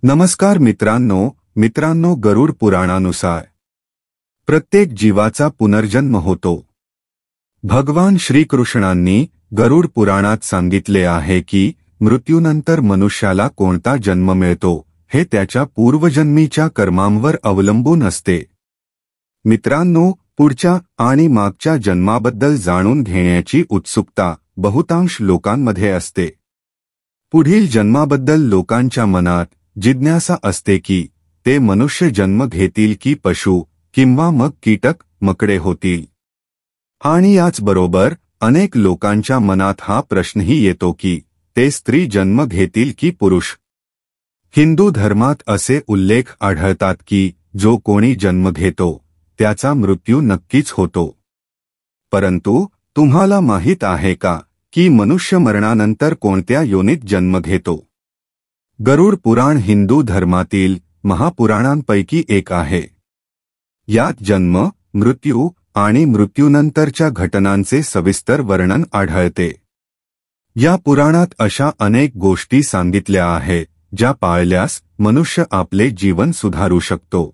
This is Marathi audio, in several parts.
नमस्कार मित्रांनो गरुड पुराणानुसार प्रत्येक जीवाचा पुनर्जन्म होतो। भगवान श्रीकृष्णांनी गरुड पुराणात सांगितले आहे की मृत्यूनंतर मनुष्याला कोणता जन्म मिळतो हे त्याच्या पूर्वजन्मीच्या कर्मांवर अवलंबून असते। मित्रांनो, पुढच्या आणि मागच्या जन्माबद्दल जाणून घेण्याची उत्सुकता बहुतांश लोकांमध्ये असते। पुढील जन्माबद्दल लोकांच्या मनात जिज्ञासा असते की ते मनुष्य जन्म घेतील की पशु किंवा मग कीटक मकडे होतील। आणि याचबरोबर अनेक लोकांच्या मनात हा प्रश्नही येतो की ते स्त्री जन्म घेतील की पुरुष। हिंदू धर्मात असे उल्लेख आढळतात की जो कोणी जन्म घेतो त्याचा मृत्यू नक्कीच होतो। परंतु तुम्हाला माहीत आहे का की मनुष्य मरणानंतर कोणत्या योनीत जन्म घेतो? गरुड पुराण हिंदू धर्मातील महापुराणांपैकी एक आहे। यात जन्म, मृत्यू आणि मृत्यूनंतरच्या घटनांचे सविस्तर वर्णन आढळते। या पुराणात अशा अनेक गोष्टी सांगितल्या आहेत ज्या पाळल्यास मनुष्य आपले जीवन सुधारू शकतो।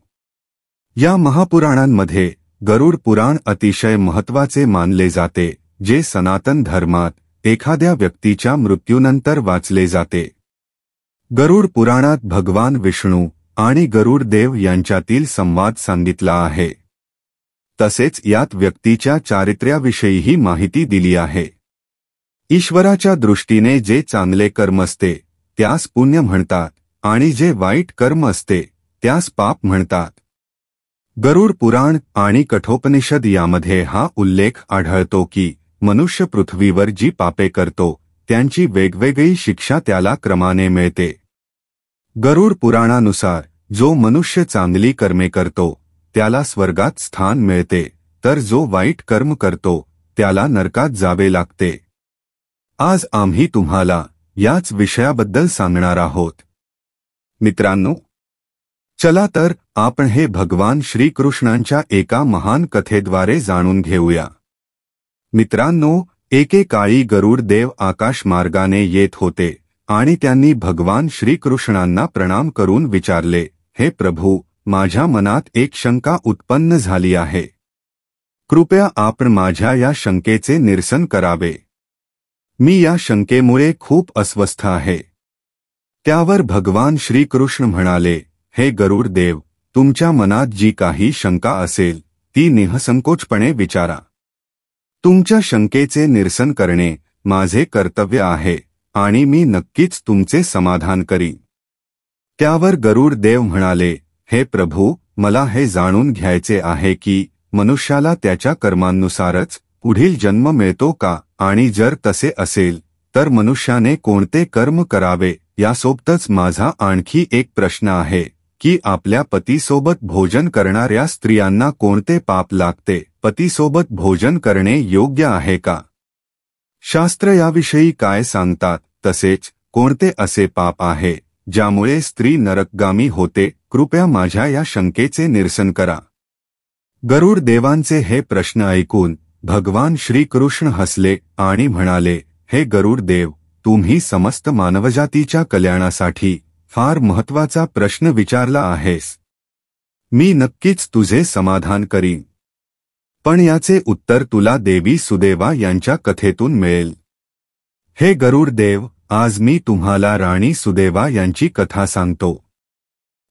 या महापुराणांमध्ये गरुड पुराण अतिशय महत्त्वाचे मानले जाते, जे सनातन धर्मात एखाद्या व्यक्तीच्या मृत्यूनंतर वाचले जाते। गरुड पुराणात भगवान विष्णू आणि गरुड देव यांच्यातील संवाद सांगितला आहे। तसेच यात व्यक्तीच्या चारित्र्याविषयीही माहिती दिली आहे। ईश्वराच्या दृष्टीने जे चांगले कर्म असते त्यास पुण्य म्हणतात आणि जे वाईट कर्म असते त्यास पाप म्हणतात। गरुड पुराण आणि कठोपनिषद यामध्ये हा उल्लेख आढळतो की मनुष्य पृथ्वीवर जी पापे करतो त्यांची वेगवेगळी शिक्षा त्याला क्रमाने मिळते। गरुड पुराणानुसार जो मनुष्य चांगली कर्मे करतो त्याला स्वर्गात स्थान मिळते, तर जो वाईट कर्म करतो त्याला नरकात जावे लागते। आज आम्ही तुम्हाला याच विषयाबद्दल सांगणार आहोत। मित्रांनो, चला तर आपण हे भगवान श्रीकृष्णांच्या एका महान कथेद्वारे जाणून घेऊया। मित्रांनो, एकेकाळी गरुड देव आकाश मार्गाने येत होते आणि त्यांनी भगवान श्रीकृष्णांना प्रणाम करून विचारले, हे प्रभू, माझ्या मनात एक शंका उत्पन्न झाली आहे। कृपया आपण माझ्या या शंकेचे निरसन करावे। मी या शंकेमुळे खूप अस्वस्थ आहे। त्यावर भगवान श्रीकृष्ण म्हणाले, हे गरुड देव, तुमच्या मनात जी काही शंका असेल ती निःसंकोचपणे विचारा। तुमच्या शंकेचे निरसन करणे माझे कर्तव्य आहे आणि मी नक्कीच तुमचे समाधान करीन। त्यावर गरुड देव म्हणाले, हे प्रभू, मला हे जाणून घ्यायचे आहे की मनुष्याला त्याच्या कर्मांनुसारच पुढील जन्म मिळतो का, आणि जर तसे असेल तर मनुष्याने कोणते कर्म करावे। यासोबतच माझा आणखी एक प्रश्न आहे की आपल्या पतीसोबत भोजन करणाऱ्या स्त्रियांना कोणते पाप लागते? पतीसोबत भोजन करणे योग्य आहे का? शास्त्र याविषयी काय सांगतात? तसेच कोणते असे पाप आहे ज्यामुळे स्त्री नरकगामी होते? कृपया माझ्या या शंकेचे निरसन करा। गरुड देवांचे हे प्रश्न ऐकून भगवान श्रीकृष्ण हसले आणि म्हणाले, हे गरुड देव, तुम्ही समस्त मानवजातीच्या कल्याणासाठी फार महत्त्वाचा प्रश्न विचारला आहेस। मी नक्कीच तुझे समाधान करीन, पण याचे उत्तर तुला देवी सुदेवा यांच्या कथेतून मिळेल। हे गरुड देव, आज मी तुम्हाला राणी सुदेवा यांची कथा सांगतो।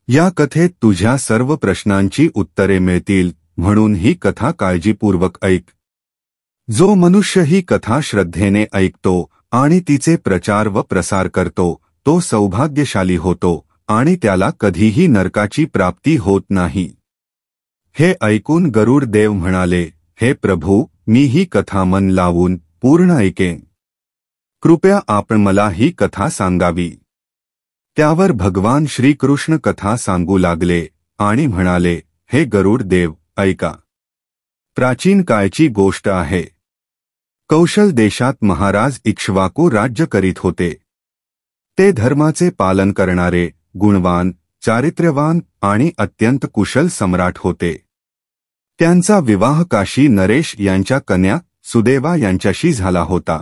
या कथेत तुझ्या सर्व प्रश्नांची उत्तरे मिळतील, म्हणून ही कथा काळजीपूर्वक ऐक। जो मनुष्य ही कथा श्रद्धेने ऐकतो आणि तिचे प्रचार व प्रसार करतो तो सौभाग्यशाली होतो आणि त्याला कधीही नरकाची प्राप्ती होत नाही। हे ऐकून गरुड देव म्हणाले, हे प्रभू, मी ही कथा मन लावून पूर्ण ऐकेन। कृपया आपण मला ही कथा सांगावी। त्यावर भगवान श्रीकृष्ण कथा सांगू लागले आणि म्हणाले, हे गरुड देव, ऐका। प्राचीन काळची गोष्ट आहे। कौशल देशात महाराज इक्ष्वाकू राज्य करीत होते। ते धर्माचे पालन करणारे, गुणवान, चारित्र्यवान आणि अत्यंत कुशल सम्राट होते। त्यांचा विवाह काशी नरेश यांच्या कन्या सुदेवा यांच्याशी झाला होता।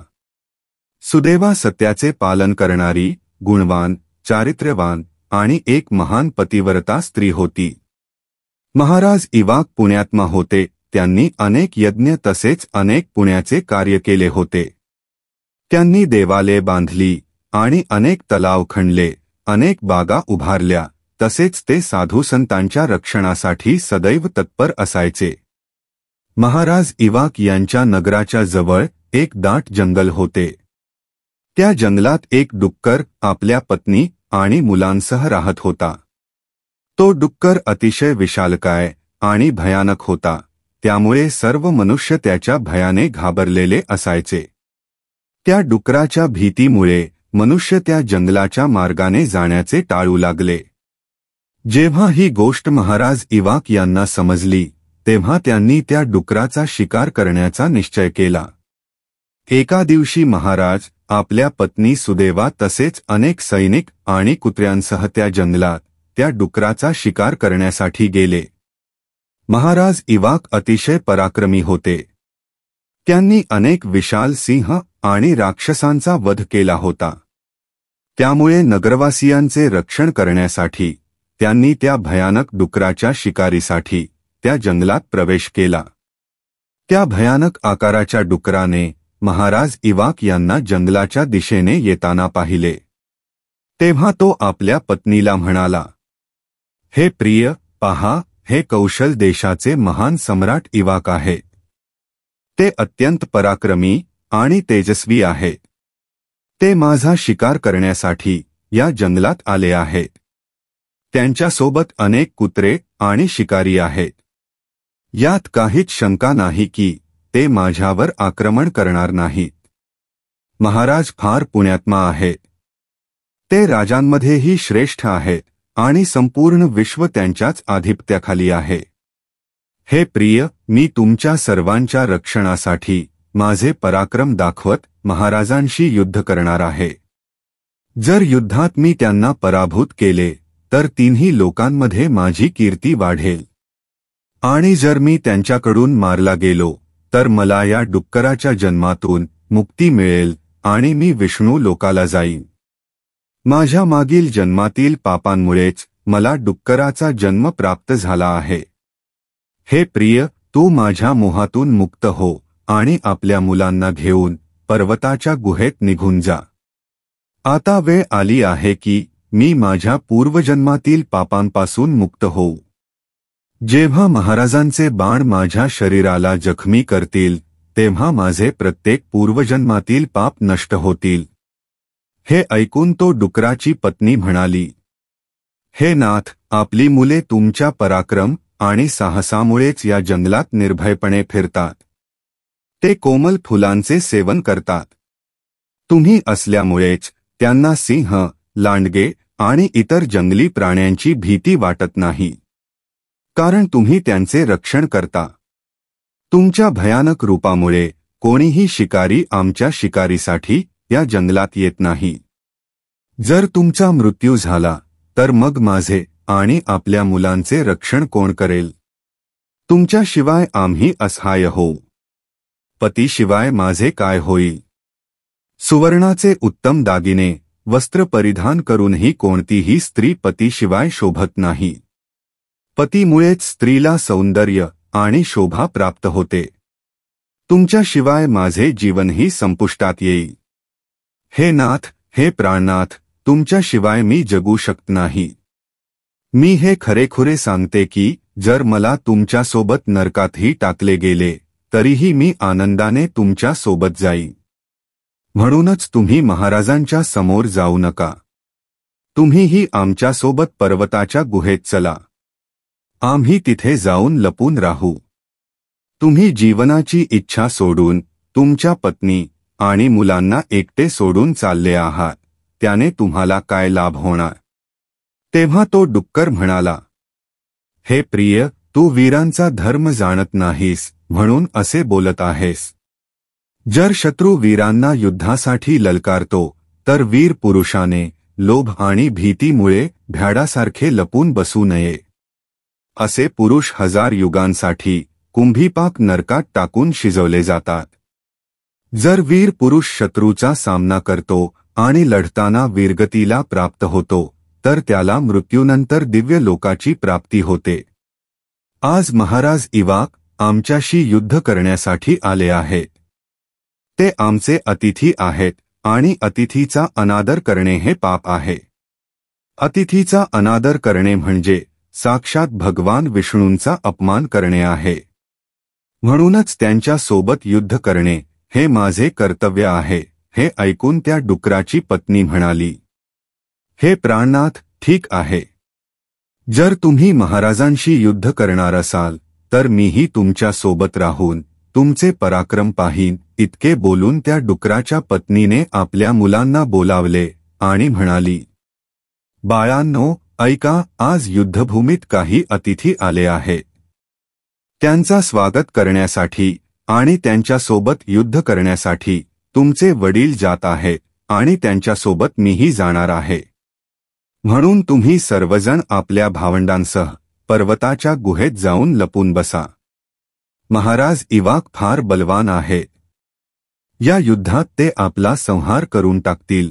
सुदेवा सत्याचे पालन करणारी, गुणवान, चारित्र्यवान आणि एक महान पतिव्रता स्त्री होती. महाराज इवाक पुण्यात्मा होते. त्यांनी अनेक यज्ञ तसेच अनेक पुण्याचे कार्य केले होते. त्यांनी देवालये बांधली आणि अनेक तलाव खणले, अनेक बागा उभारल्या. तसेच ते साधू संतांच्या रक्षणासाठी सदैव तत्पर असायचे. महाराज इवाक यांच्या नगराच्या जवळ एक दाट जंगल होते. त्या जंगलात एक डुक्कर आपल्या पत्नी आणि मुलांसह राहत होता. तो डुक्कर अतिशय विशालकाय आणि भयानक होता. त्यामुळे सर्व मनुष्य त्याच्या भयाने घाबरलेले असायचे. त्या डुकराच्या भीतीमुळे मनुष्य त्या जंगलाच्या मार्गाने जाण्याचे टाळू लागले. जेव्हा ही गोष्ट महाराज इवाक यांना समजली, तेव्हा त्यांनी त्या डुकराचा शिकार करण्याचा निश्चय केला. एका दिवशी महाराज आपल्या पत्नी सुदेवा तसेच अनेक सैनिक आणि कुत्र्यांसह त्या जंगलात त्या डुकराचा शिकार करण्यासाठी गेले. महाराज इवाक अतिशय पराक्रमी होते. त्यांनी अनेक विशाल सिंह आणि राक्षसांचा वध केला होता. त्यामुळे नगरवासियांचे रक्षण करण्यासाठी त्यांनी त्या भयानक डुकराच्या शिकारीसाठी त्या जंगलात प्रवेश केला. त्या भयानक आकाराच्या डुकराने महाराज इवाक यांना जंगलाच्या दिशेने येताना पाहिले. तेव्हा तो आपल्या पत्नीला म्हणाला, हे प्रिय, पहा, हे कौशल देशाचे महान सम्राट इवाक आहेत. ते अत्यंत पराक्रमी आणि तेजस्वी आहेत. ते माझा शिकार करण्यासाठी या जंगलात आले आहेत. त्यांच्यासोबत अनेक कुत्रे आणि शिकारी आहेत. यात काहीच शंका नाही की ते माझ्यावर आक्रमण करणार नाहीत. महाराज फार पुण्यात्मा आहेत. ते राजांमध्येही श्रेष्ठ आहेत आणि संपूर्ण विश्व त्यांच्याच आधिपत्याखाली आहे. हे प्रिय, मी तुमच्या सर्वांच्या रक्षणासाठी माझे पराक्रम दाखवत महाराजांशी युद्ध करणार आहे. जर युद्धात मी त्यांना पराभूत केले तर तिन्ही लोकांमध्ये माझी कीर्ती वाढेल. आणि जर मी त्यांच्याकडून मारला गेलो तर मला या डुक्कराच्या जन्मातून मुक्ती मिळेल आणि मी विष्णू लोकाला जाईन. माझ्या मागील जन्मातील पापांमुळेच मला डुक्कराचा जन्म प्राप्त झाला आहे. हे प्रिय, तू माझ्या मोहातून मुक्त हो आणि आपल्या मुलांना घेऊन पर्वताच्या गुहेत निघून जा. आता वेळ आली आहे की मी माझ्या पूर्वजन्मातील पापांपासून मुक्त होऊ. जेव्हा महाराजांचे बाण माझ्या शरीराला जखमी करतील तेव्हा माझे प्रत्येक पूर्वजन्मातील पाप नष्ट होतील. हे ऐकून तो डुकराची पत्नी म्हणाली, हे नाथ, आपली मुले तुमच्या पराक्रम आणि साहसामुळेच या जंगलात निर्भयपणे फिरतात. ते कोमल फुलांचे सेवन करतात. तुम्ही असल्यामुळेच त्यांना सिंह, लांडगे आणि इतर जंगली प्राण्यांची भीती वाटत नाही, कारण तुम्ही त्यांचे रक्षण करता. तुमच्या भयानक रूपामुळे कोणीही शिकारी आमच्या शिकारीसाठी या जंगलात येत नाही. जर तुमचा मृत्यू झाला तर मग माझे आणि आपल्या मुलांचे रक्षण कोण करेल? तुमच्याशिवाय आम्ही असहाय्य होऊ. पतीशिवाय माझे काय होईल? सुवर्णाचे उत्तम दागिने, वस्त्र परिधान करूनही कोणतीही स्त्री पतीशिवाय शोभत नाही. पतीमुळेच स्त्रीला सौंदर्य आणि शोभा प्राप्त होते. तुमच्याशिवाय माझे जीवनही संपुष्टात येईल. हे नाथ, हे प्राणनाथ, तुमच्याशिवाय मी जगू शकत नाही. मी हे खरेखुरे सांगते की जर मला तुमच्यासोबत नरकातही टाकले गेले तरीही मी आनंदाने तुमच्या सोबत जाईन. म्हणूनच तुम्ही महाराजांच्या समोर जाऊ नका. तुम्हीही आमच्यासोबत पर्वताच्या गुहेत चला. आम्ही तिथे जाऊन लपून राहू. तुम्ही जीवनाची इच्छा सोडून तुमच्या पत्नी आणि मुलांना एकटे सोडून चालले आहात, त्याने तुम्हाला काय लाभ होणार? तेव्हा तो डुक्कर म्हणाला, हे प्रिय, तू वीरांचा धर्म जाणत नाहीस म्हणून असे बोलत आहेस. जर शत्रू वीरांना युद्धासाठी ललकारतो तर वीर पुरुषाने लोभ आणि भीतीमुळे भ्याडासारखे लपून बसू नये. असे पुरुष 1000 युगांसाठी कुंभीपाक नरकात टाकून शिजवले जातात. जर वीर पुरुष शत्रूचा सामना करतो आणि लढताना वीरगतीला प्राप्त होतो तर त्याला मृत्यूनंतर दिव्य लोकाची प्राप्ती होते. आज महाराज इवाक आमच्याशी युद्ध करण्यासाठी आले आहेत. ते आमचे अतिथी आहेत आणि अतिथीचा अनादर करणे हे पाप आहे. अतिथीचा अनादर करणे म्हणजे साक्षात भगवान विष्णूंचा अपमान करणे आहे. म्हणूनच त्यांच्या सोबत युद्ध करणे हे माझे कर्तव्य आहे. हे ऐकून त्या डुकराची पत्नी म्हणाली, हे प्राणनाथ, ठीक आहे. जर तुम्ही महाराजांशी युद्ध करणार असाल तर मीही तुमच्या सोबत राहून तुमचे पराक्रम पाहीन. इतके बोलून त्या डुकराच्या पत्नीने आपल्या मुलांना बोलावले आणि म्हणाली, बाळांनो, ऐका, आज युद्धभूमीत काही अतिथी आले आहेत. त्यांचा स्वागत करण्यासाठी आणि त्यांच्यासोबत युद्ध करण्यासाठी तुमचे वडील जात आहेत आणि त्यांच्यासोबत मीही जाणार आहे. म्हणून तुम्ही सर्वजण आपल्या भावंडांसह पर्वताच्या गुहेत जाऊन लपून बसा. महाराज इवाक फार बलवान आहे. या युद्धात ते आपला संहार करून टाकतील.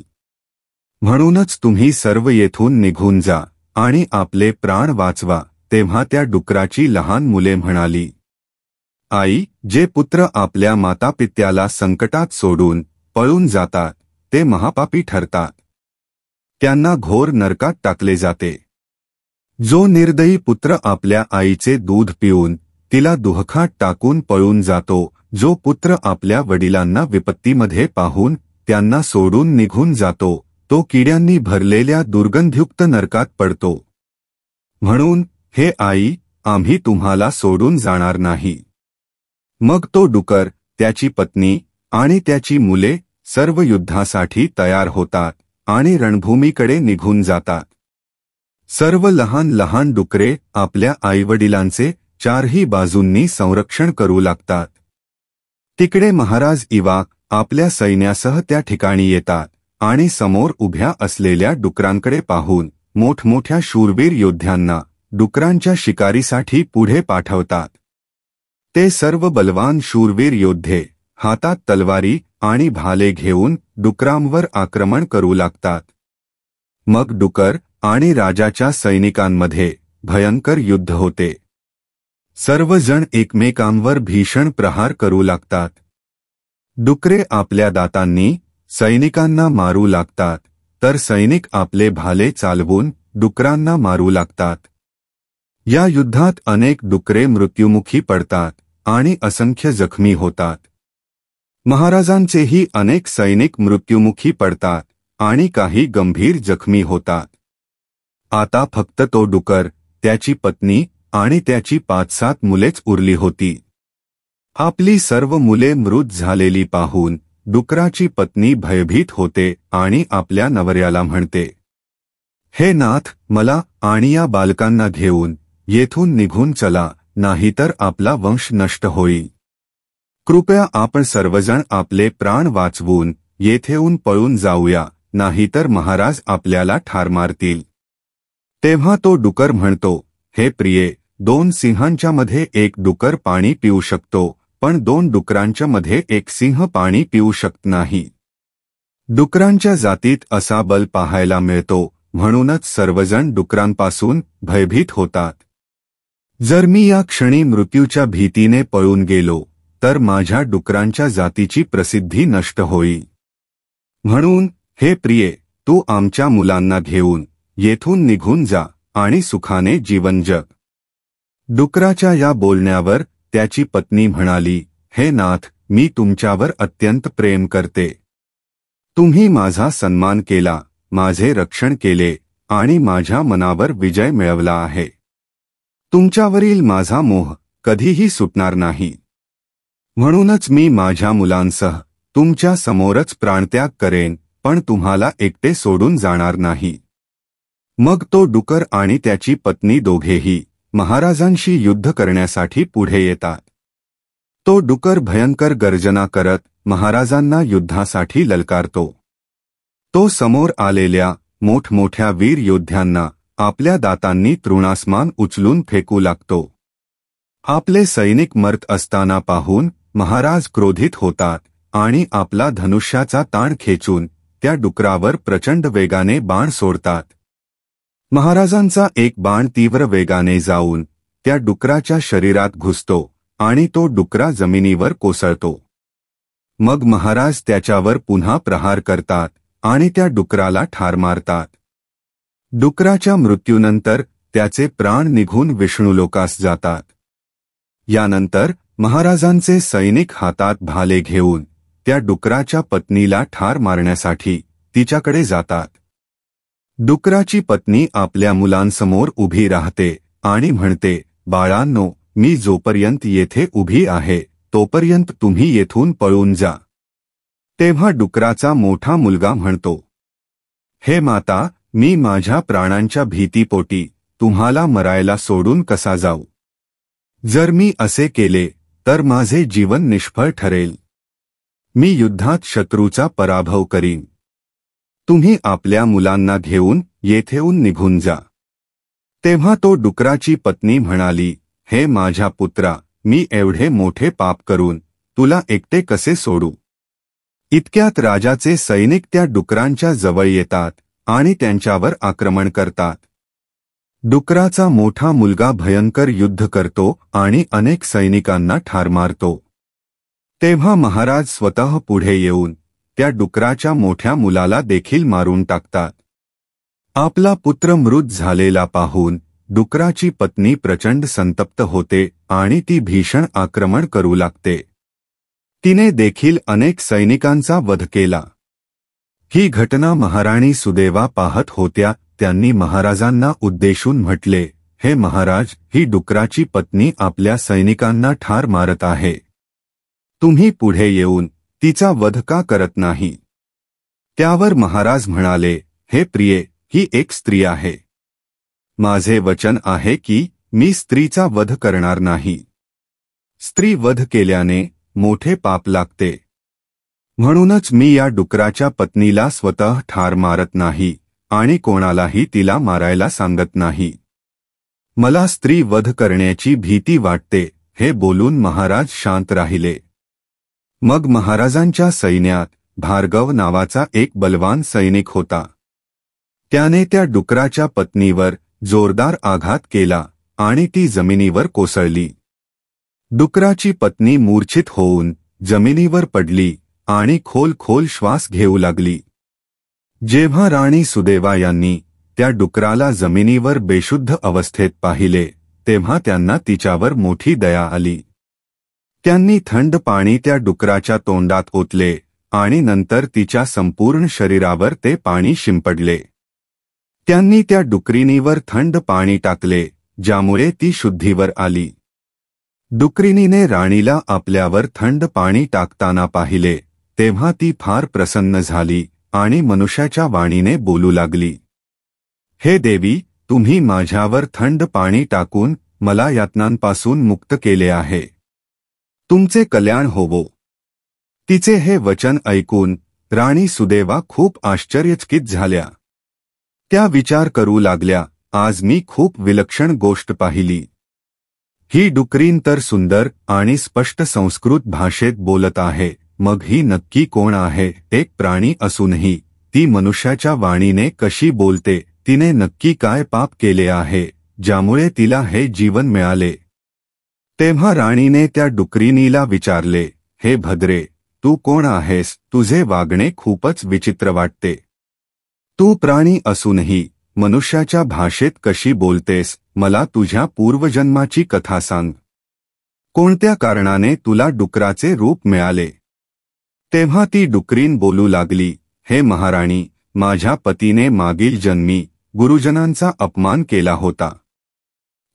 म्हणूनच तुम्ही सर्व येथून निघून जा आणि आपले प्राण वाचवा. तेव्हा त्या डुकराची लहान मुले म्हणाली, आई, जे पुत्र आपल्या मातापित्याला संकटात सोडून पळून जातात ते महापापी ठरतात. त्यांना घोर नरकात टाकले जाते. जो निर्दयी पुत्र आपल्या आईचे दूध पिऊन तिला दुःखात टाकून पळून जातो, जो पुत्र आपल्या वडिलांना विपत्तीमध्ये पाहून त्यांना सोडून निघून जातो, तो किड्यांनी भरलेल्या दुर्गंधयुक्त नरकात पडतो. म्हणून हे आई, आम्ही तुम्हाला सोडून जाणार नाही. मग तो डुकर, त्याची पत्नी आणि त्याची मुले सर्व युद्धासाठी तयार होतात आणि रणभूमीकडे निघून जातात. सर्व लहान लहान डुकरे आपल्या आईवडिलांचे चारही बाजूंनी संरक्षण करू लागतात. तिकडे महाराज इवाक आपल्या सैन्यासह त्या ठिकाणी येतात आणि समोर उभ्या असलेल्या डुकरांकडे पाहून मोठमोठ्या शूरवीर योद्ध्यांना डुकरांच्या शिकारीसाठी पुढे पाठवतात. ते सर्व बलवान शूरवीर योद्धे हातात तलवारी आणि भाले घेऊन डुकरांवर आक्रमण करू लागतात. मग डुकर आणि राजाच्या सैनिकांमध्ये भयंकर युद्ध होते. सर्वजण एकमेकांवर भीषण प्रहार करू लागतात. डुकरे आपल्या दातांनी सैनिकांना मारू लागतात, तर सैनिक आपले भाले चालवून डुकरांना मारू लागतात. या युद्धात अनेक डुकरे मृत्युमुखी पडतात आणि असंख्य जखमी होतात. महाराजांचेही अनेक सैनिक मृत्युमुखी पडतात आणि काही गंभीर जखमी होतात. आता फक्त तो डुकर, त्याची पत्नी आणि त्याची 5-7 मुलेच उरली होती. आपली सर्व मुले मृत झालेली पाहून डुकराची पत्नी भयभीत होते आणि आपल्या नवऱ्याला म्हणते, हे नाथ, मला आणि या बालकांना घेऊन येथून निघून चला, नाहीतर आपला वंश नष्ट होईल. कृपया आपण सर्वजण आपले प्राण वाचवून येथेहून पळून जाऊया, नाहीतर महाराज आपल्याला ठार मारतील. तेव्हा तो डुकर म्हणतो, हे प्रिये, 2 सिंहांच्या मध्ये एक डुकर पाणी पिऊ शकतो, पण 2 डुकरांच्या मध्ये एक सिंह पाणी पिऊ शकत नाही. डुकरांच्या जातीत असा बल पाहायला मिळतो, म्हणूनच सर्वजण डुकरांपासून भयभीत होतात. जर मी या क्षणी मृत्यूच्या भीतीने पळून गेलो तर माझ्या डुकरांच्या जातीची प्रसिद्धी नष्ट होईल. म्हणून हे प्रिये, तू आमच्या मुलांना घेऊन येथून निघून जा आणि सुखाने जीवन जग. डुकराच्या या बोलण्यावर त्याची पत्नी म्हणाली, हे नाथ, मी तुमच्यावर अत्यंत प्रेम करते. तुम्ही माझा सन्मान केला, माझे रक्षण केले आणि माझ्या मनावर विजय मिळवला आहे. तुमच्यावरील माझा मोह कधीही सुटणार नाही. म्हणूनच मी माझ्या मुलांसह तुमच्या समोरच प्राणत्याग करेन, पण तुम्हाला एकटे सोडून जाणार नाही. मग तो डुकर आणि त्याची पत्नी दोघेही महाराजांशी युद्ध करण्यासाठी पुढे येतात. तो डुकर भयंकर गर्जना करत महाराजांना युद्धासाठी ललकारतो. तो समोर आलेल्या मोठमोठ्या वीर योद्ध्यांना आपल्या दातांनी तृणासमान उचलून फेकू लागतो. आपले सैनिक मरत असताना पाहून महाराज क्रोधित होतात आणि आपला धनुष्याचा ताण खेचून त्या डुकरावर प्रचंड वेगाने बाण सोडतात. महाराजांचा एक बाण तीव्र वेगाने जाऊन त्या डुकराच्या शरीरात घुसतो आणि तो डुकरा जमिनीवर कोसळतो. मग महाराज त्याच्यावर पुन्हा प्रहार करतात आणि त्या डुकराला ठार मारतात. डुकराच्या मृत्यूनंतर त्याचे प्राण निघून विष्णुलोकास जातात. यानंतर महाराजांचे सैनिक हातात भाले घेऊन त्या डुकराच्या पत्नीला ठार मारण्यासाठी तिच्याकडे जातात. डुकराची पत्नी आपल्या मुलांसमोर उभी राहते आणि म्हणते, बाळांनो, मी जोपर्यंत येथे उभी आहे तोपर्यंत तुम्ही येथून पळून जा. तेव्हा डुकराचा मोठा मुलगा म्हणतो, हे माता, मी माझ्या प्राणांच्या भीतीपोटी तुम्हाला मरायला सोडून कसा जाऊ? जर मी असे केले तर माझे जीवन निष्फळ ठरेल. मी युद्धात शत्रूचा पराभव करीन. तुम्ही आपल्या मुलांना घेऊन येथेून निघून जा. तेव्हा तो डुकराची पत्नी म्हणाली, हे माझ्या पुत्रा, मी एवढे मोठे पाप करून तुला एकटे कसे सोडू? इतक्यात राजाचे सैनिक त्या डुकरांच्या जवळ येतात आणि त्यांच्यावर आक्रमण करतात. डुकराचा मोठा मुलगा भयंकर युद्ध करतो आणि अनेक सैनिकांना ठार मारतो. तेव्हा महाराज स्वतः पुढे येऊन त्या डुकराच्या मोठ्या मुलाला देखील मारून टाकतात. आपला पुत्र मृत झालेला पाहून डुकराची पत्नी प्रचंड संतप्त होते आणि ती भीषण आक्रमण करू लागते. तिने देखील अनेक सैनिकांचा वध केला. ही घटना महाराणी सुदेवा पाहत होत्या. त्यांनी महाराजांना उद्देशून म्हटले, हे महाराज, ही डुकराची पत्नी आपल्या सैनिकांना ठार मारत आहे. तुम्ही पुढे येऊन तिचा वध का करत नाही? त्यावर महाराज म्हणाले, हे प्रिये, ही एक स्त्री आहे. माझे वचन आहे की मी स्त्रीचा वध करणार नाही. स्त्री वध केल्याने मोठे पाप लागते. म्हणूनच मी या डुकराच्या पत्नीला स्वतः ठार मारत नाही आणि कोणालाही तिला मारायला सांगत नाही. मला स्त्री वध करण्याची भीती वाटते. हे बोलून महाराज शांत राहिले. मग महाराजांच्या सैन्यात भार्गव नावाचा एक बलवान सैनिक होता. त्याने त्या डुकराच्या पत्नीवर जोरदार आघात केला आणि ती जमिनीवर कोसळली. डुकराची पत्नी मूर्छित होऊन जमिनीवर पडली आणि खोल खोल श्वास घेऊ लागली. जेव्हा राणी सुदेवा यांनी त्या डुकराला जमिनीवर बेशुद्ध अवस्थेत पाहिले तेव्हा त्यांना तिच्यावर मोठी दया आली. त्यांनी थंड पाणी त्या डुकराच्या तोंडात ओतले आणि नंतर तिच्या संपूर्ण शरीरावर ते पाणी शिंपडले. त्यांनी त्या डुकरीणीवर थंड पाणी टाकले, ज्यामुळे ती शुद्धीवर आली. डुकरीणीने राणीला आपल्यावर थंड पाणी टाकताना पाहिले तेव्हा ती फार प्रसन्न झाली आणि मनुष्याच्या वाणीने बोलू लागली, हे देवी, तुम्ही माझ्यावर थंड पाणी टाकून मला यातनांपासून मुक्त केले आहे. तुमचे कल्याण होवो. तिचे हे वचन ऐकून राणी सुदेवा खूप आश्चर्यचकित झाल्या. त्या विचार करू लागल्या, आज मी खूप विलक्षण गोष्ट पाहिली. ही डुकरीण तर सुंदर आणि स्पष्ट संस्कृत भाषेत बोलत आहे. मग ही नक्की कोण आहे? एक प्राणी असूनही ती मनुष्याच्या वाणीने कशी बोलते? तिने नक्की काय पाप केले आहे ज्यामुळे तिला हे जीवन मिळाले? तेव्हा राणीने त्या डुकरीणीला विचारले, हे भद्रे, तू कोण आहेस? तुझे वागणे खूपच विचित्र वाटते. तू प्राणी असूनही मनुष्याच्या भाषेत कशी बोलतेस? मला तुझ्या पूर्वजन्माची कथा सांग. कोणत्या कारणाने तुला डुकराचे रूप मिळाले? तेव्हा ती डुकरीण बोलू लागली, हे महाराणी, माझ्या पतीने मागील जन्मी गुरुजनांचा अपमान केला होता.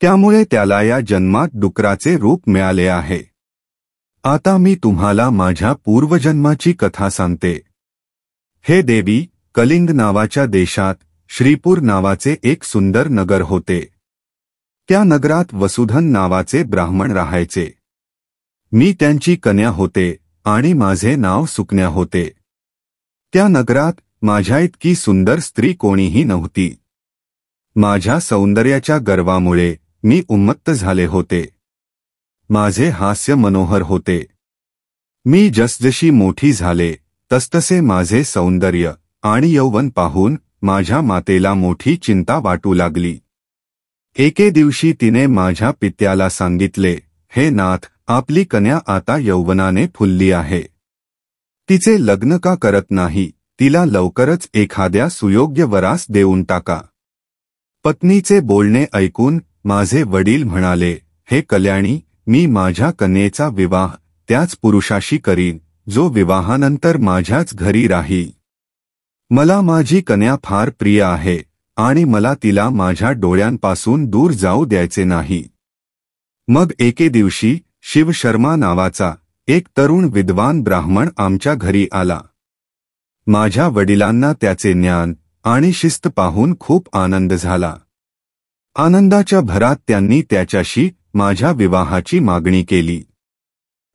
त्यामुळे त्याला या जन्मात डुकराचे रूप मिळाले आहे. आता मी तुम्हाला माझ्या पूर्वजन्माची कथा सांगते. हे देवी, कलिंग नावाच्या देशात श्रीपूर नावाचे एक सुंदर नगर होते. त्या नगरात वसुधन नावाचे ब्राह्मण राहायचे. मी त्यांची कन्या होते आणि माझे नाव सुकन्या होते. त्या नगरात माझ्या इतकी सुंदर स्त्री कोणीही नव्हती. माझ्या सौंदर्याच्या गर्वामुळे मी उन्मत्त झाले होते. माझे हास्य मनोहर होते. मी जसजशी मोठी झाले तसतसे माझे सौंदर्य आणि यौवन पाहून माझ्या मातेला मोठी चिंता वाटू लागली. एके दिवशी तिने माझ्या पित्याला सांगितले, हे नाथ, आपली कन्या आता यौवनाने फुलली आहे. तिचे लग्न का करत नाही? तिला लवकरच एखाद्या सुयोग्य वरास देऊन टाका. पत्नीचे बोलणे ऐकून माझे वडील म्हणाले, हे कल्याणी, मी माझ्या कन्येचा विवाह त्याच पुरुषाशी करीन जो विवाहानंतर माझ्याच घरी राहील. मला माझी कन्या फार प्रिय आहे आणि मला तिला माझ्या डोळ्यांपासून दूर जाऊ द्यायचे नाही. मग एके दिवशी शिवशर्मा नावाचा एक तरुण विद्वान ब्राह्मण आमच्या घरी आला. माझ्या वडिलांना त्याचे ज्ञान आणि शिस्त पाहून खूप आनंद झाला. आनंदाच्या भरात त्यांनी त्याच्याशी माझ्या विवाहाची मागणी केली.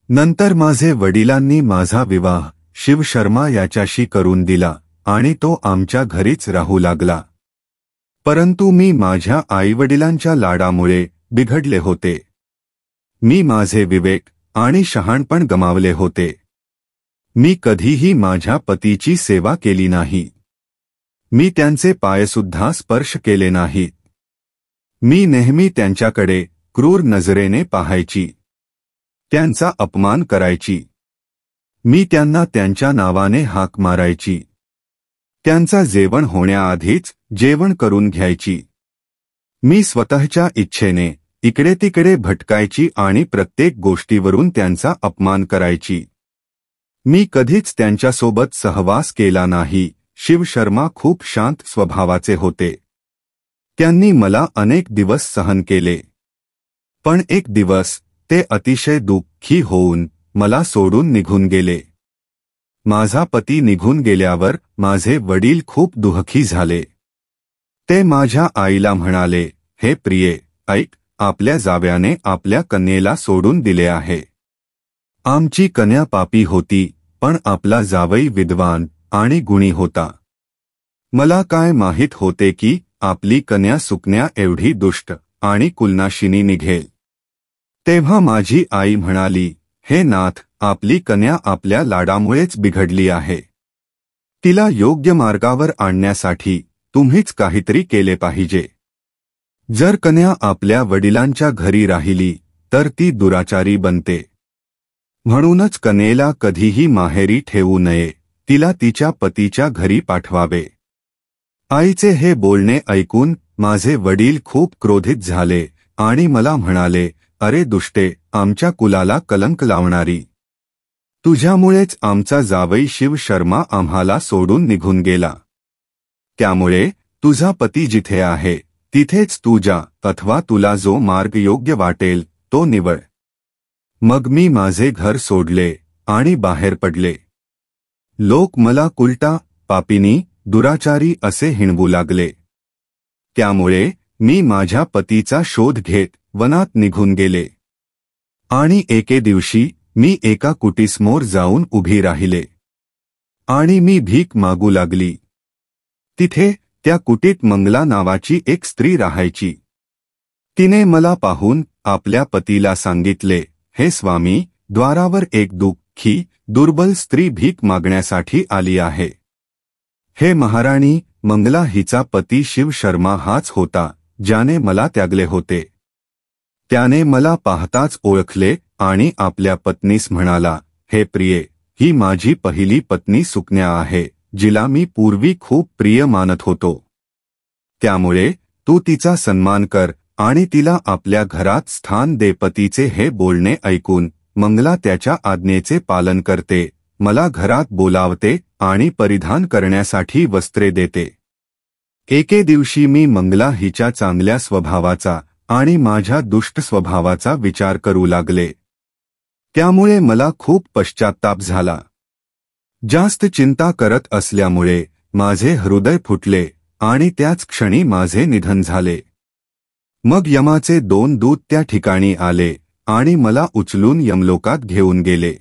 नंतर माझे वडिलांनी माझा विवाह शिवशर्मा याच्याशी करून दिला आणि तो आमच्या घरीच राहू लागला. परंतु मी माझ्या आईवडिलांच्या लाडामुळे बिघडले होते. मी माझे विवेक आणि शहाणपण गमावले होते. मी कधीही माझ्या पतीची सेवा केली नाही. मी त्यांचे पायसुद्धा स्पर्श केले नाहीत. मी नेहमी त्यांच्याकडे क्रूर नजरेने पाहायची. त्यांचा अपमान करायची. मी त्यांना त्यांच्या नावाने हाक मारायची. त्यांचा जेवण होण्याआधीच जेवण करून घ्यायची. मी स्वतःच्या इच्छेने इकडे तिकडे भटकायची आणि प्रत्येक गोष्टीवरून त्यांचा अपमान करायची. मी कधीच त्यांच्यासोबत सहवास केला नाही. शिवशर्मा खूप शांत स्वभावाचे होते. त्यांनी मला अनेक दिवस सहन केले. पण एक दिवस ते अतिशय दुःखी होऊन मला सोडून निघून गेले. माझा पती निघून गेल्यावर माझे वडील खूप दुःखी झाले. ते माझ्या आईला म्हणाले, हे प्रिये, ऐक, आपल्या जावयाने आपल्या कन्येला सोडून दिले आहे. आमची कन्या पापी होती, पण आपला जावई विद्वान आणि गुणी होता. मला काय माहीत होते की आपली कन्या सुकन्या एवढी दुष्ट आणि कुलनाशिनी निघेल. तेव्हा माझी आई म्हणाली, हे नाथ, आपली कन्या आपल्या लाडामुळेच बिघडली आहे. तिला योग्य मार्गावर आणण्यासाठी तुम्हीच काहीतरी केले पाहिजे. जर कन्या आपल्या वडिलांच्या घरी राहिली तर ती दुराचारी बनते. म्हणूनच कन्येला कधीही माहेरी ठेवू नये. तिला तिच्या पतीच्या घरी पाठवावे. आईचे हे बोलणे ऐकून माझे वडील खूप क्रोधित झाले आणि मला म्हणाले, अरे दुष्टे, आमच्या कुलाला कलंक लावणारी, तुझ्यामुळेच आमचा जावई शिवशर्मा आम्हाला सोडून निघून गेला. त्यामुळे तुझा पती जिथे आहे तिथेच तू जा, अथवा तुला जो मार्ग योग्य वाटेल तो निवड. मग मी माझे घर सोडले आणि बाहेर पडले. लोक मला कुलटा, पापिनी, दुराचारी असे हिणवू लागले. त्यामुळे मी माझ्या पतीचा शोध घेत वनात निघून गेले. आणि एके दिवशी मी एका कुटीसमोर जाऊन उभी राहिले आणि मी भीक मागू लागली. तिथे त्या कुटीत मंगला नावाची एक स्त्री राहायची. तिने मला पाहून आपल्या पतीला सांगितले, हे स्वामी, द्वारावर एक दुःखी दुर्बल स्त्री भीक मागण्यासाठी आली आहे. हे महाराणी, मंगला हिचा पती शिवशर्मा हाच होता ज्याने मला त्यागले होते. त्याने मला पाहताच ओळखले आणि आपल्या पत्नीस म्हणाला, हे प्रिये, ही माझी पहिली पत्नी सुकन्या आहे, जिला मी पूर्वी खूप प्रिय मानत होतो. त्यामुळे तू तिचा सन्मान कर आणि तिला आपल्या घरात स्थान दे. पतीचे हे बोलणे ऐकून मंगला त्याच्या आज्ञेचे पालन करते. मला घरात बोलावते आणि परिधान करण्यासाठी वस्त्रे देते. एके दिवशी मी मंगला हिच्या चांगल्या स्वभावाचा आणि माझ्या दुष्ट स्वभावाचा विचार करू लागले. त्यामुळे मला खूप पश्चात्ताप झाला. जास्त चिंता करत असल्यामुळे माझे हृदय फुटले आणि त्याच क्षणी माझे निधन झाले. मग यमाचे 2 दूत त्या ठिकाणी आले आणि मला उचलून यमलोकात घेऊन गेले.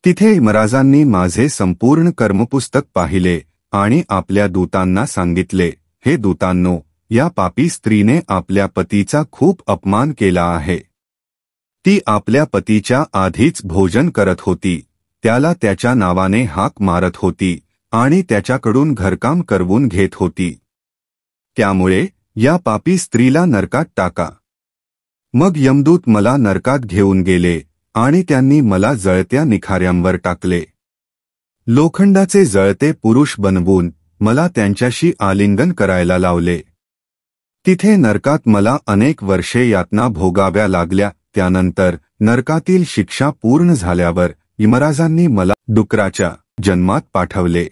तिथे यमराजांनी माझे संपूर्ण कर्मपुस्तक पाहिले आणि आपल्या दूतांना सांगितले, हे दूतांनो, या पापी स्त्रीने आपल्या पतीचा खूप अपमान केला आहे. ती आपल्या पतीच्या आधीच भोजन करत होती, त्याला त्याच्या नावाने हाक मारत होती आणि त्याच्याकडून घरकाम करवून घेत होती. त्यामुळे या पापी स्त्रीला नरकात टाका. मग यमदूत मला नरकात घेऊन गेले आणि त्यांनी मला जळत्या निखाऱ्यांवर टाकले. लोखंडाचे जळते पुरुष बनवून मला त्यांच्याशी आलिंगन करायला लावले. तिथे नरकात मला अनेक वर्षे यातना भोगाव्या लागल्या. त्यानंतर नरकातील शिक्षा पूर्ण झाल्यावर यमराजांनी मला डुकराच्या जन्मात पाठवले.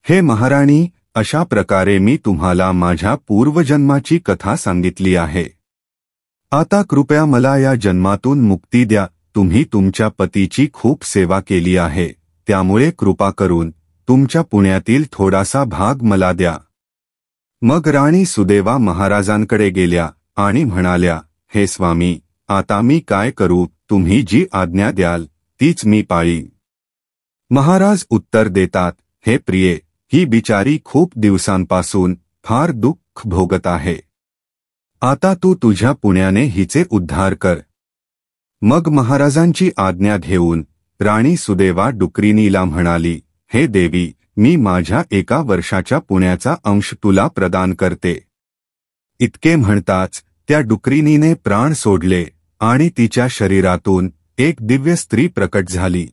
हे महाराणी, अशा प्रकारे मी तुम्हाला माझ्या पूर्वजन्माची कथा सांगितली आहे. आता कृपया मला या जन्मातून मुक्ती द्या. तुम्ही तुमच्या पतीची खूप सेवा केली आहे, त्यामुळे कृपा करून तुमच्या पुण्यातील थोडासा भाग मला द्या. मग राणी सुदेवा महाराजांकडे गेल्या आणि म्हणाल्या, हे स्वामी, आता मी काय करू? तुम्ही जी आज्ञा द्याल तीच मी पाळीन. महाराज उत्तर देतात, हे प्रिये, ही बिचारी खूप दिवसांपासून फार दुःख भोगत आहे. आता तू तुझ्या पुण्याने हिचे उद्धार कर. मग महाराजांची आज्ञा घेऊन राणी सुदेवा डुकरीनीला म्हणाली, हे देवी, मी माझ्या 1 वर्षाच्या पुण्याचा अंश तुला प्रदान करते. इतके म्हणताच त्या डुकरीनीने प्राण सोडले आणि तिच्या शरीरातून एक दिव्य स्त्री प्रकट झाली.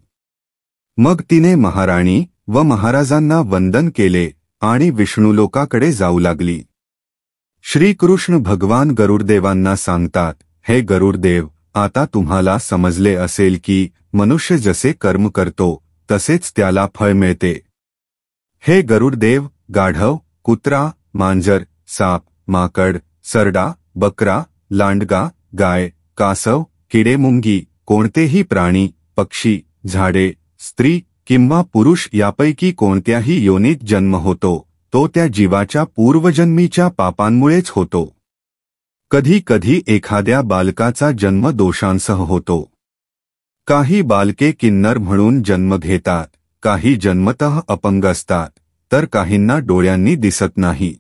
मग तिने महाराणी व महाराजांना वंदन केले आणि विष्णुलोकाकडे जाऊ लागली. श्रीकृष्ण भगवान गरुडदेवांना सांगतात, हे गरुडदेव, आता तुम्हाला समजले असेल की मनुष्य जसे कर्म करतो तसेच त्याला फळ मिळते. हे गरुडदेव, गाढव, कुत्रा, मांजर, साप, माकड, सरडा, बकरा, लांडगा, गाय, कासव, किडेमुंगी, कोणतेही प्राणी, पक्षी, झाडे, स्त्री किंवा पुरुष यापैकी कोणत्याही योनीत जन्म होतो तो त्या जीवाच्या पूर्वजन्मीच्या पापांमुळेच होतो. कधी कधी एखाद्या बालकाचा जन्म दोषांसह होतो. काही बालके किन्नर म्हणून जन्म घेतात, काही जन्मतः अपंग असतात, तर काहींना डोळ्यांनी दिसत नाही.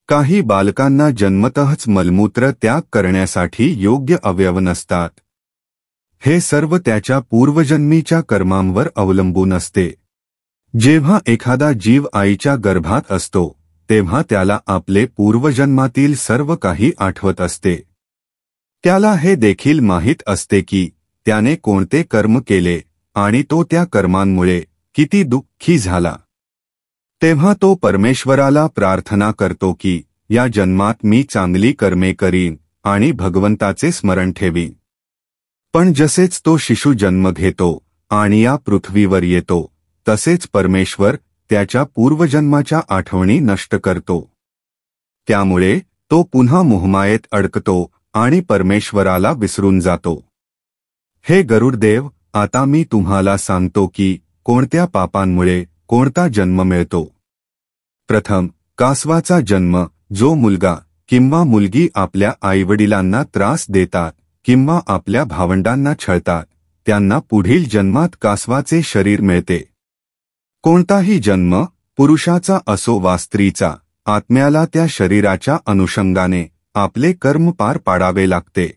काही बालकांना जन्मतःच मलमूत्र त्याग करण्यासाठी योग्य अवयव नसतात. हे सर्व त्याच्या पूर्वजन्मीच्या कर्मांवर अवलंबून असते. जेव्हा एखादा जीव आईच्या गर्भात असतो तेव्हा त्याला आपले पूर्वजन्मातील सर्व काही आठवत असते. त्याला हे देखील माहीत असते की त्याने कोणते कर्म केले आणि तो त्या कर्मांमुळे किती दुःखी झाला. तेव्हा तो परमेश्वराला प्रार्थना करतो की या जन्मात मी चांगली कर्मे करीन आणि भगवंताचे स्मरण ठेवीन. पण जसेच तो शिशु जन्म घेतो आणि या पृथ्वीवर येतो तसेच परमेश्वर त्याच्या पूर्वजन्माच्या आठवणी नष्ट करतो. त्यामुळे तो पुन्हा मोहमायेत अडकतो आणि परमेश्वराला विसरून जातो. हे गरुडदेव, आता मी तुम्हाला सांगतो की कोणत्या पापांमुळे कोणता जन्म मिळतो. प्रथम, कासवाचा जन्म. जो मुलगा किंवा मुलगी आपल्या आईवडिलांना त्रास देतात किंवा आपल्या भावंडांना छळतात त्यांना पुढील जन्मात कासवाचे शरीर मिळते. कोणताही जन्म, पुरुषाचा असो वा स्त्रीचा, आत्म्याला त्या शरीराच्या अनुषंगाने आपले कर्म पार पाडावे लागते.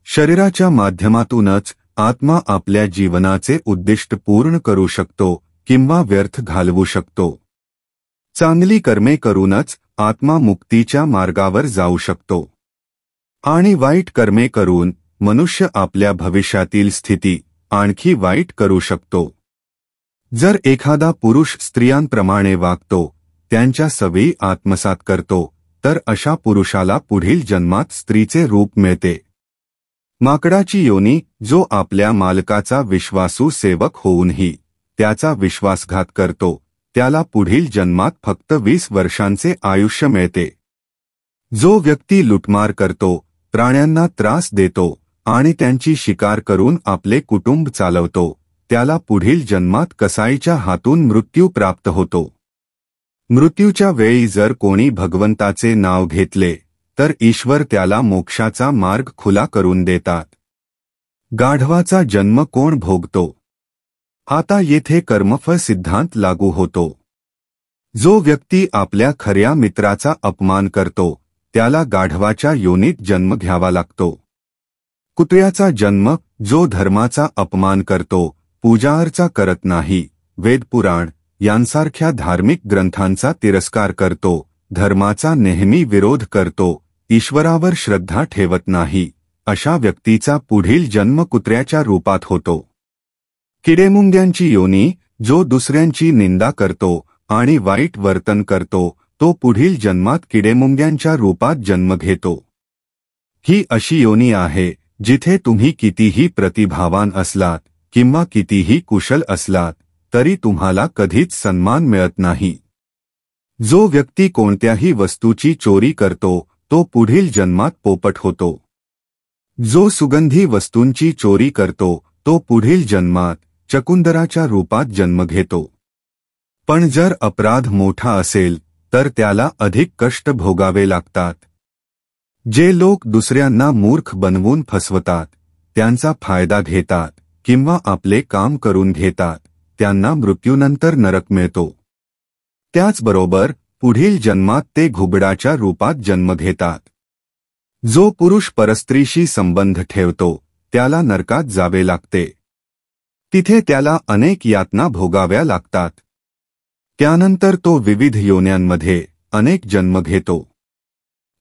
शरीराच्या माध्यमातूनच आत्मा आपल्या जीवनाचे उद्दिष्ट पूर्ण करू शकतो किंवा व्यर्थ घालवू शकतो. चांगली कर्मे करूनच आत्मा मुक्तीच्या मार्गावर जाऊ शकतो आणि वाईट कर्मे करून मनुष्य आपल्या भविष्यातील स्थिती आणखी वाईट करू शकतो. जर एखादा पुरुष स्त्रियांप्रमाणे वागतो, त्यांच्या सवयी आत्मसात करतो, तर अशा पुरुषाला पुढील जन्मात स्त्रीचे रूप मिळते. माकडाची योनी. जो आपल्या मालकाचा विश्वासू सेवक होऊनही त्याचा विश्वासघात करतो त्याला पुढील जन्मात फक्त 20 वर्षांचे आयुष्य मिळते. जो व्यक्ती लुटमार करतो, प्राण्यांना त्रास देतो आणि त्यांची शिकार करून आपले कुटुंब चालवतो त्याला पुढील जन्मात कसाईच्या हातून मृत्यू प्राप्त होतो. मृत्यूच्या वेळी जर कोणी भगवंताचे नाव घेतले तर ईश्वर त्याला मोक्षाचा मार्ग खुला करून देतात. गाढवाचा जन्म कोण भोगतो? आता येथे कर्मफळ सिद्धांत लागू होतो. जो व्यक्ती आपल्या खऱ्या मित्राचा अपमान करतो त्याला गाढवाच्या योनीत जन्म घ्यावा लागतो. कुत्र्याचा जन्म. जो धर्माचा अपमान करतो, पूजाअर्चा करत नाही, वेदपुराण यांसारख्या धार्मिक ग्रंथांचा तिरस्कार करतो, धर्माचा नेहमी विरोध करतो, ईश्वरावर श्रद्धा ठेवत नाही, अशा व्यक्तीचा पुढील जन्म कुत्र्याच्या रूपात होतो. किडेमुंग्यांची योनी. जो दुसऱ्यांची निंदा करतो आणि वाईट वर्तन करतो तो पुढील जन्मात किडेमुंग्यांच्या रूपात जन्म घेतो. ही अशी योनी आहे जिथे तुम्ही कितीही प्रतिभावान असलात किंवा कितीही कुशल असलात तरी तुम्हाला कधीच सन्मान मिळत नाही. जो व्यक्ती कोणत्याही वस्तूची चोरी करतो तो पुढील जन्मात पोपट होतो. जो सुगंधी वस्तूंची चोरी करतो तो पुढील जन्मात चकुंदराच्या रूपात जन्म घेतो. पण जर अपराध मोठा असेल तर त्याला अधिक कष्ट भोगावे लागतात. जे लोक दुसऱ्यांना मूर्ख बनवून फसवतात, त्यांचा फायदा घेतात किंवा आपले काम करून घेतात, त्यांना मृत्यूनंतर नरक मिळतो. त्याचबरोबर पुढील जन्मात ते घुबडाच्या रूपात जन्म घेतात. जो पुरुष परस्त्रीशी संबंध ठेवतो त्याला नरकात जावे लागते. तिथे त्याला अनेक यातना भोगाव्या लागतात. त्यानंतर तो विविध योन्यांमध्ये अनेक जन्म घेतो.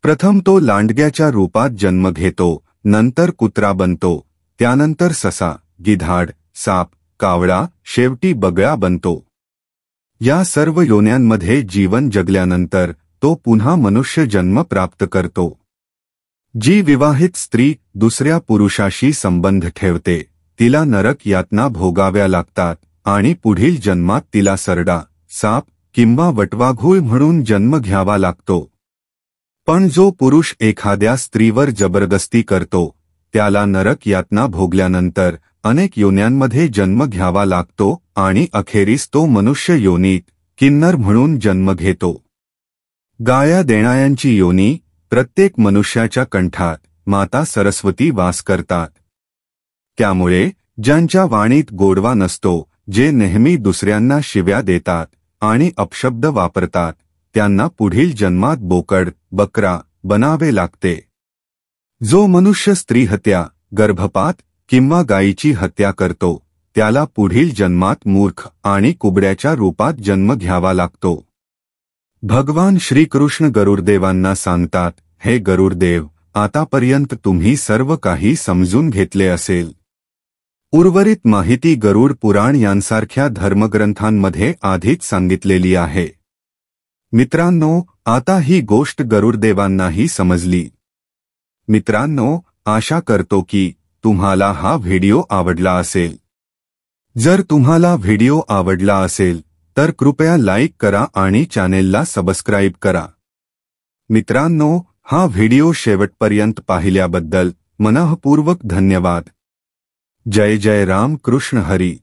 प्रथम तो लांडग्याच्या रूपात जन्म घेतो, नंतर कुत्रा बनतो, त्यानंतर ससा, गिधाड, साप, कावळा, शेवटी बगळा बनतो. या सर्व योन्यांमध्ये जीवन जगल्यानंतर तो पुन्हा मनुष्य जन्म प्राप्त करतो. जी विवाहित स्त्री दुसऱ्या पुरुषाशी संबंध ठेवते तिला नरक यातना भोगाव्या लागतात आणि पुढील जन्मात तिला सरडा, साप किंवा वटवाघूळ म्हणून जन्म घ्यावा लागतो. पण जो पुरुष एखाद्या स्त्रीवर जबरदस्ती करतो त्याला नरक यातना भोगल्यानंतर अनेक योन्यांमध्ये जन्म घ्यावा लागतो आणि अखेरीस तो मनुष्य योनीत किन्नर म्हणून जन्म घेतो. गाया देणाऱ्यांची योनी. प्रत्येक मनुष्याच्या कंठात माता सरस्वती वास करतात. त्यामुळे ज्यांच्या वाणीत गोडवा नसतो, जे नेहमी दुसऱ्यांना शिव्या देतात आणि अपशब्द वापरतात, त्यांना पुढील जन्मात बोकड, बकरा बनावे लागते. जो मनुष्य स्त्री हत्या, गर्भपात किंवा गायीची हत्या करतो त्याला पुढील जन्मात मूर्ख आणि कुबड्याच्या रूपात जन्म घ्यावा लागतो. भगवान श्रीकृष्ण गरुडदेवांना सांगतात, हे गरुडदेव, आतापर्यंत तुम्ही सर्व काही समजून घेतले असेल. उर्वरित माहिती गरुड पुराण यांसारख्या धर्मग्रंथांमध्ये आधीच सांगितलेली आहे. मित्रांनो, आता ही गोष्ट गरुडदेवांनाही समजली. मित्रांनो, आशा करतो की तुम्हाला हा व्हिडिओ आवडला असेल. जर तुम्हाला व्हिडिओ आवडला असेल तर कृपया लाईक करा आणि चॅनेलला सबस्क्राईब करा. मित्रांनो, हा व्हिडिओ शेवटपर्यंत पाहिल्याबद्दल मनःपूर्वक धन्यवाद. जय जय राम कृष्ण हरी.